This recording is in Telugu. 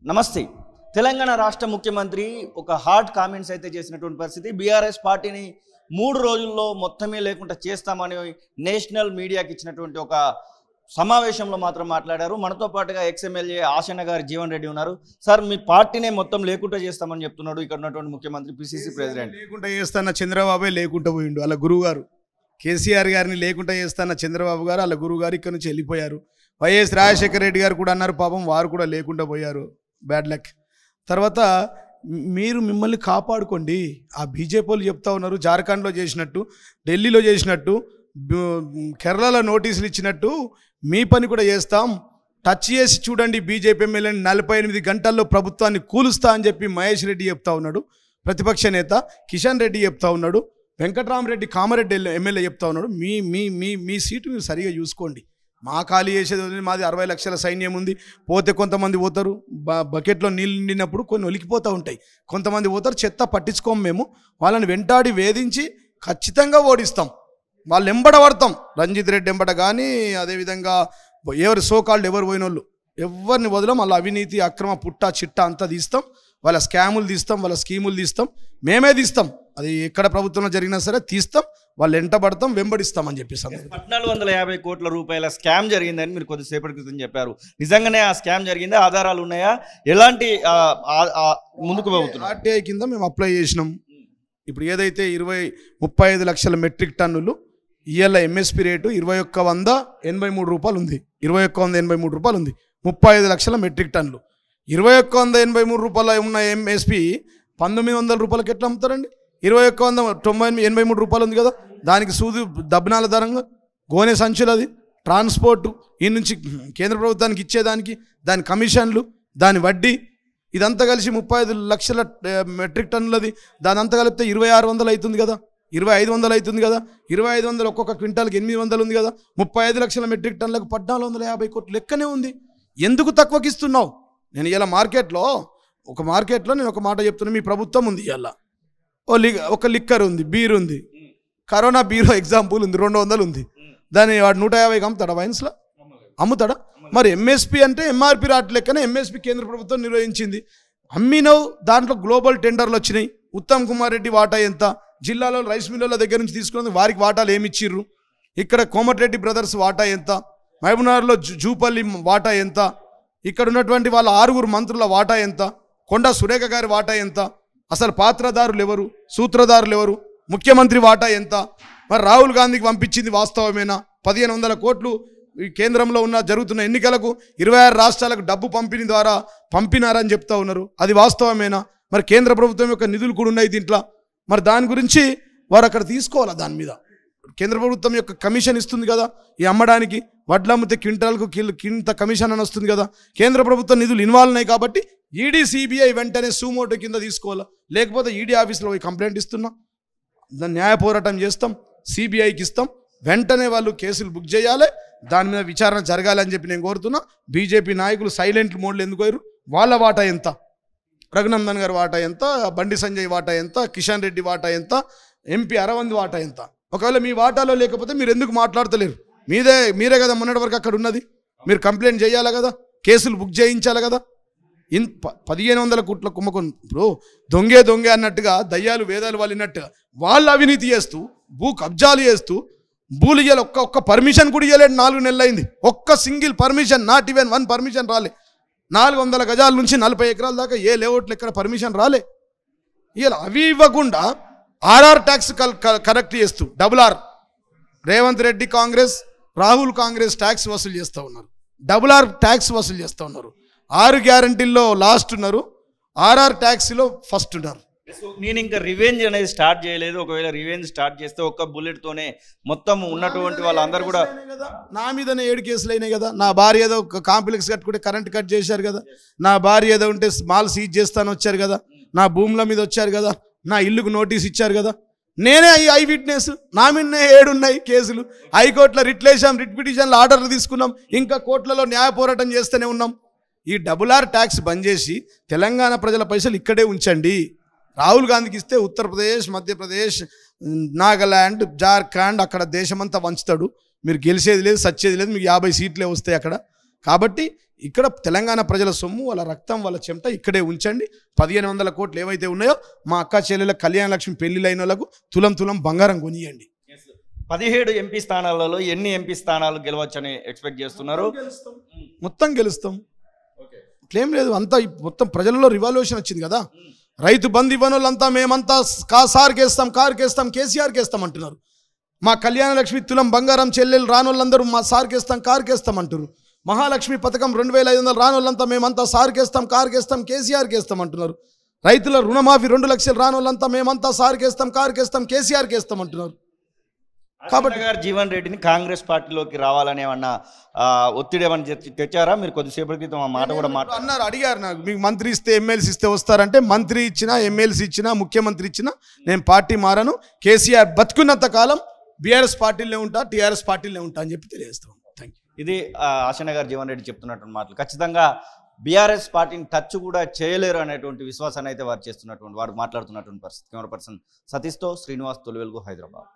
నమస్తే. తెలంగాణ రాష్ట్ర ముఖ్యమంత్రి ఒక హార్డ్ కామెంట్స్ అయితే చేసినటువంటి పరిస్థితి. బీఆర్ఎస్ పార్టీని 3 రోజుల్లో మొత్తమే లేకుండా చేస్తామని నేషనల్ మీడియాకి ఇచ్చినటువంటి ఒక సమావేశంలో మాత్రం మాట్లాడారు. మనతో పాటుగా ఎక్స్ఎమ్మెల్యే ఆశన్న గారు జీవన్ రెడ్డి ఉన్నారు. సార్, మీ పార్టీనే మొత్తం లేకుండా చేస్తామని చెప్తున్నాడు ఇక్కడ ఉన్నటువంటి ముఖ్యమంత్రి, పిసిసి ప్రెసిడెంట్. లేకుండా చేస్తాన చంద్రబాబే లేకుండా పోయిండు. అలా గురువు గారు కేసీఆర్ గారిని లేకుండా చేస్తాన చంద్రబాబు గారు అలా గురువు గారు ఇక్కడ నుంచి వెళ్ళిపోయారు. వైఎస్ రాజశేఖర రెడ్డి గారు కూడా అన్నారు, పాపం వారు కూడా లేకుండా పోయారు. Bad luck. తర్వాత మీరు మిమ్మల్ని కాపాడుకోండి. ఆ బీజేపీ వాళ్ళు చెప్తా ఉన్నారు, జార్ఖండ్లో చేసినట్టు, ఢిల్లీలో చేసినట్టు, కేరళలో నోటీసులు ఇచ్చినట్టు మీ పని కూడా చేస్తాం, టచ్ చేసి చూడండి బీజేపీ ఎమ్మెల్యేని 48 గంటల్లో ప్రభుత్వాన్ని కూలుస్తా అని చెప్పి మహేష్ రెడ్డి చెప్తా ఉన్నాడు. ప్రతిపక్ష నేత కిషన్ రెడ్డి చెప్తా ఉన్నాడు. వెంకట్రామరెడ్డి కామారెడ్డి ఎమ్మెల్యే చెప్తా ఉన్నాడు. మీ మీ మీ మీ సీటు మీరు సరిగా చూసుకోండి. మా ఖాళీ చేసేది మాది 60 లక్షల సైన్యం ఉంది. పోతే కొంతమంది పోతారు, బకెట్లో నీళ్ళు నిండినప్పుడు కొన్ని ఒలికిపోతూ ఉంటాయి. కొంతమంది పోతారు, చెత్త పట్టించుకోము. మేము వాళ్ళని వెంటాడి వేధించి ఖచ్చితంగా ఓడిస్తాం. వాళ్ళు ఎంబడబడతాం. రంజిత్ రెడ్డి ఎంబడ కానీ, అదేవిధంగా ఎవరు సోకాళ్ళు ఎవరు పోయిన వాళ్ళు ఎవరిని వదలం. వాళ్ళ అవినీతి అక్రమ పుట్ట చిట్ట అంతా తీస్తాం. వాళ్ళ స్కాములు తీస్తాం, వాళ్ళ స్కీములు తీస్తాం. మేమే తీస్తాం. అది ఎక్కడ ప్రభుత్వంలో జరిగినా సరే తీస్తాం. వాళ్ళు ఎంటబడతాం, వెంబడిస్తామని చెప్పేసి 1450 కోట్ల రూపాయల స్కామ్ జరిగిందని మీరు కొద్దిసేపటి క్రితం చెప్పారు. నిజంగానే ఆ స్కామ్ జరిగిందా? ఆధారాలు ఉన్నాయా? ఎలాంటి ముందుకు పోతున్నారు? ఆర్టీఐ కింద మేము అప్లై చేసినాం. ఇప్పుడు ఏదైతే 35 లక్షల మెట్రిక్ టన్నులు ఇవాళ ఎంఎస్పి రేటు 2183 రూపాయలు ఉంది. 2183 రూపాయలు ఉంది. 35 లక్షల మెట్రిక్ టన్నులు 2183 రూపాయల ఉన్న ఎంఎస్పి 1900 రూపాయలకి ఎట్లా అమ్ముతారండి? 2183 రూపాయలు ఉంది కదా, దానికి సూది దబ్బనాల ధరంగా గోనె సంచులు, అది ట్రాన్స్పోర్టు, ఈ నుంచి కేంద్ర ప్రభుత్వానికి ఇచ్చేదానికి దాని కమిషన్లు, దాని వడ్డీ, ఇదంతా కలిసి 35 లక్షల మెట్రిక్ టన్నులది. దాని అంతా కలిపితే 2600 అవుతుంది కదా, 2500 అవుతుంది కదా. 2500 ఒక్కొక్క క్వింటాల్కి 800 ఉంది కదా. 35 లక్షల మెట్రిక్ టన్నులకు 1450 కోట్లు లెక్కనే ఉంది. ఎందుకు తక్కువకి ఇస్తున్నావు? నేను ఇలా మార్కెట్లో నేను ఒక మాట చెప్తున్నా. మీ ప్రభుత్వం ఉంది, ఇలా ఒక లిక్కర్ ఉంది, బీర్ ఉంది, కరోనా బీరో ఎగ్జాంపుల్ ఉంది, 200 ఉంది. దాన్ని వాడు 150కి అమ్ముతాడా? వైన్స్లో అమ్ముతాడా? మరి ఎంఎస్పి అంటే ఎంఆర్పి రాట్ లెక్కనే ఎంఎస్పి కేంద్ర ప్రభుత్వం నిర్వహించింది. అమ్మినవు. దాంట్లో గ్లోబల్ టెండర్లు వచ్చినాయి. ఉత్తమ్ కుమార్ రెడ్డి వాటా ఎంత? జిల్లాలో రైస్ మిల్లర్ల దగ్గర నుంచి తీసుకున్నది వారికి వాటాలు ఏమి ఇచ్చిర్రు? ఇక్కడ కోమటిరెడ్డి బ్రదర్స్ వాటా ఎంత? మహబూబ్నగర్లో జూపల్లి వాటా ఎంత? ఇక్కడ ఉన్నటువంటి వాళ్ళ 6 మంత్రుల వాటా ఎంత? కొండా సురేఖ గారి వాటా ఎంత? అసలు పాత్రదారులు ఎవరు? సూత్రధారులు ఎవరు? ముఖ్యమంత్రి వాటా ఎంత? మరి రాహుల్ గాంధీకి పంపించింది వాస్తవమేనా? 1500 కోట్లు ఈ కేంద్రంలో ఉన్న జరుగుతున్న ఎన్నికలకు 26 రాష్ట్రాలకు డబ్బు పంపిణీ ద్వారా పంపినారని చెప్తా ఉన్నారు. అది వాస్తవమేనా? మరి కేంద్ర ప్రభుత్వం యొక్క నిధులు కూడా ఉన్నాయి దీంట్లో. మరి దాని గురించి వారు అక్కడ తీసుకోవాలా? దాని మీద కేంద్ర ప్రభుత్వం యొక్క కమిషన్ ఇస్తుంది కదా, ఈ అమ్మడానికి. వడ్లు అమ్మితే క్వింటాల్కు కింత కమిషన్ అని వస్తుంది కదా. కేంద్ర ప్రభుత్వ నిధులు ఇన్వాల్వ్ ఉన్నాయి కాబట్టి ఈడీ సిబిఐ వెంటనే సూమోటో కింద తీసుకోవాలా. లేకపోతే ఈడీ ఆఫీస్లో పోయి కంప్లైంట్ ఇస్తున్నాం, దాన్ని న్యాయ పోరాటం చేస్తాం, సిబిఐకి ఇస్తాం. వెంటనే వాళ్ళు కేసులు బుక్ చేయాలి, దాని మీద విచారణ జరగాలి అని చెప్పి నేను కోరుతున్నా. బీజేపీ నాయకులు సైలెంట్ మోడ్లో ఎందుకు పోయారు? వాళ్ళ వాటా ఎంత? రఘునందన్ గారి వాటా ఎంత? బండి సంజయ్ వాటా ఎంత? కిషన్ రెడ్డి వాటా ఎంత? ఎంపీ అరవింద్ వాటా ఎంత? ఒకవేళ మీ వాటాలో లేకపోతే మీరు ఎందుకు మాట్లాడతలేరు? మీరే కదా మొన్నటి వరకు అక్కడ ఉన్నది. మీరు కంప్లైంట్ చేయాలి కదా, కేసులు బుక్ చేయించాలి కదా. 1500 కోట్ల కుంభకోణం. ఇప్పుడు దొంగే అన్నట్టుగా దయ్యాలు వేదాలు వాళ్ళినట్టుగా వాళ్ళు అవినీతి చేస్తూ, భూ కబ్జాలు చేస్తూ, భూలు ఇయ్యాలి. ఒక్క పర్మిషన్ కూడా ఇవ్వలేడు. 4 నెలలు అయింది. ఒక్క single permission, not even 1 permission రాలే. 400 గజాల నుంచి 40 ఎకరాల దాకా ఏ లేఅవుట్లు ఎక్కడ పర్మిషన్ రాలే. ఇలా అవి ఇవ్వకుండా ఆర్ఆర్ ట్యాక్స్ కరెక్ట్ చేస్తూ RRR రేవంత్ రెడ్డి కాంగ్రెస్, రాహుల్ కాంగ్రెస్ ట్యాక్స్ వసూలు చేస్తూ ఉన్నారు. RRR ట్యాక్స్ వసూలు చేస్తూ ఉన్నారు. 6 గ్యారంటీల్లో లాస్ట్ ఉన్నారు, ఆర్ఆర్ ట్యాక్స్లో ఫస్ట్ ఉన్నారు. నేను ఇంకా రివెంజ్ అనేది స్టార్ట్ చేయలేదు. ఒకవేళ రివెంజ్ స్టార్ట్ చేస్తే ఒక్క బుల్లెట్తోనే మొత్తం ఉన్నటువంటి వాళ్ళందరూ కూడా నా మీదనే 7 కేసులు అయినాయి కదా. నా భార్య ఏదో కాంప్లెక్స్ కట్టుకుంటే కరెంట్ కట్ చేశారు కదా. నా భార్య ఏదో ఉంటే మాల్ సీజ్ చేస్తాను వచ్చారు కదా. నా భూముల మీద వచ్చారు కదా. నా ఇల్లుకు నోటీస్ ఇచ్చారు కదా. నేనే ఐ విట్నెస్. నా మీదనే 7 ఉన్నాయి కేసులు. హైకోర్టులో రిట్ పిటిషన్లు ఆర్డర్లు తీసుకున్నాం. ఇంకా కోర్టులలో న్యాయ పోరాటం చేస్తూనే ఉన్నాం. ఈ RRR ట్యాక్స్ బంద్ చేసి తెలంగాణ ప్రజల పైసలు ఇక్కడే ఉంచండి. రాహుల్ గాంధీకి ఇస్తే ఉత్తరప్రదేశ్, మధ్యప్రదేశ్, నాగాల్యాండ్, జార్ఖండ్ అక్కడ దేశమంతా వంచుతాడు. మీరు గెలిచేది లేదు, సచ్చేది లేదు. మీకు 50 సీట్లే వస్తాయి అక్కడ. కాబట్టి ఇక్కడ తెలంగాణ ప్రజల సొమ్ము, వాళ్ళ రక్తం, వాళ్ళ చెమట ఇక్కడే ఉంచండి. 1500 కోట్లు ఏవైతే ఉన్నాయో మా అక్క చెల్లెల కళ్యాణ లక్ష్మి పెళ్లిళ్ళైన వాళ్ళకు తులం తులం బంగారం కొనియండి. 17 ఎంపీ స్థానాలలో ఎన్ని ఎంపీ స్థానాలు గెలవచ్చని ఎక్స్పెక్ట్ చేస్తున్నారు? మొత్తం గెలుస్తాం, ఇట్లేం లేదు. అంతా మొత్తం ప్రజలలో రివాల్యూషన్ వచ్చింది కదా. రైతు బంధు ఇవ్వని వాళ్ళంతా మేమంతా సార్కేస్తాం, కారుకేస్తాం, కేసీఆర్కి వేస్తాం అంటున్నారు. మా కళ్యాణ లక్ష్మి తులం బంగారం చెల్లెలు రానోళ్ళందరూ మా సార్కేస్తాం, కారుకేస్తాం అంటున్నారు. మహాలక్ష్మి పథకం 2500 రానోళ్ళంతా మేమంతా సార్కేస్తాం, కారుకేస్తాం, కేసీఆర్కి వేస్తాం అంటున్నారు. రైతుల రుణమాఫీ 2 లక్షలు రానోళ్ళంతా మేమంతా సార్కేస్తాం, కారుకేస్తాం, కేసీఆర్కి వేస్తాం అంటున్నారు. కాబట్టి గారు జీవన్ రెడ్డిని కాంగ్రెస్ పార్టీలోకి రావాలని ఏమన్నా ఒత్తిడి ఏమన్నా తెచ్చారా? మీరు కొద్దిసేపటి క్రితం ఆ మాట కూడా అన్నారు, అడిగారు నాకు, మీకు మంత్రి ఇస్తే ఎమ్మెల్సీ ఇస్తే వస్తారంటే, మంత్రి ఇచ్చినా ఎమ్మెల్సీ ఇచ్చినా ముఖ్యమంత్రి ఇచ్చినా నేను పార్టీ మారను. కేసీఆర్ బతుకున్నంత కాలం బీఆర్ఎస్ పార్టీలో ఉంటా, టీఆర్ఎస్ పార్టీలో ఉంటా అని చెప్పి తెలియజేస్తాం. Thank you. ఇది ఆశన్న గారు జీవన్ రెడ్డి చెప్తున్నటువంటి మాటలు. ఖచ్చితంగా బీఆర్ఎస్ పార్టీని టచ్ కూడా చేయలేరు అనేటువంటి విశ్వాసాన్ని అయితే వారు చేస్తున్నటువంటి, వారు మాట్లాడుతున్నటువంటి పరిస్థితి. కెమెరా పర్సన్ సతీష్తో శ్రీనివాస్, తొలివెలుగు, హైదరాబాద్.